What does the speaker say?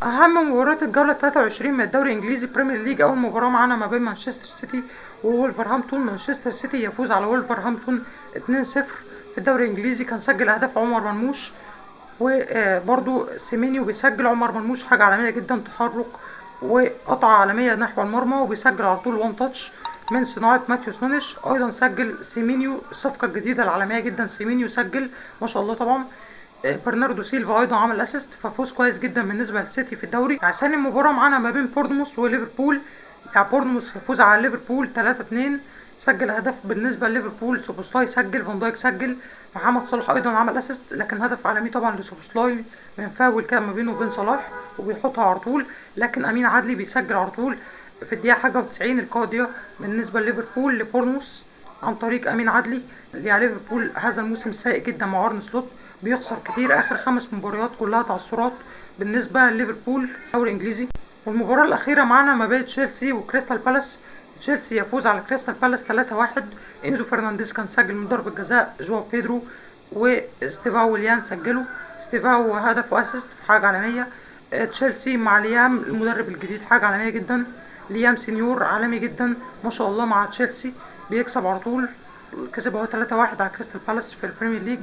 اهم مباريات الجوله 23 من الدوري الانجليزي بريمير ليج. اول مباراه معانا ما بين مانشستر سيتي وولفرهامبتون. مانشستر سيتي يفوز على وولفرهامبتون 2-0. في الدوري الانجليزي كان سجل اهداف عمر مرموش، وبرضو سيمينيو بيسجل. عمر مرموش حاجه عالميه جدا، تحرك وقطعه عالميه نحو المرمى، وبيسجل على طول وان تاتش من صناعه ماتيوس نونيش. ايضا سجل سيمينيو الصفقه الجديده العالميه جدا، سيمينيو سجل ما شاء الله طبعا. برناردو سيلفا ايضا عمل اسيست، ففوز كويس جدا بالنسبه للسيتي في الدوري. يعني ثاني مباراه معانا ما بين بورنموث وليفربول. يعني بورنموث يفوز على ليفربول 3-2. سجل اهداف بالنسبه لليفربول، سوبوسلاي سجل، فان دايك سجل، محمد صلاح ايضا عمل اسيست، لكن هدف عالمي طبعا لسوبوسلاي من فاول كان ما بينه وبين صلاح وبيحطها على طول. لكن امين عدلي بيسجل على طول في الدقيقه حاجه و90 القاضيه بالنسبه لليفربول لبورنموث عن طريق امين عدلي. يعني ليفربول هذا الموسم سيء جدا مع ارن سلوت، بيخسر كتير، اخر 5 مباريات كلها تعثرات بالنسبه لليفربول الدوري الانجليزي. والمباراه الاخيره معانا ما بين تشيلسي وكريستال بالاس. تشيلسي يفوز على كريستال بالاس 3-1. انزو فرنانديز كان سجل من ضربه جزاء، جواو بيدرو واستيفاو ويليان سجلوا. استيفاو هدف واسيست في حاجه عالميه. تشيلسي مع ليام المدرب الجديد حاجه عالميه جدا. ليام سينيور عالمي جدا ما شاء الله مع تشيلسي، بيكسب على طول. كسب هو 3-1 على كريستال بالاس في البريمير ليج.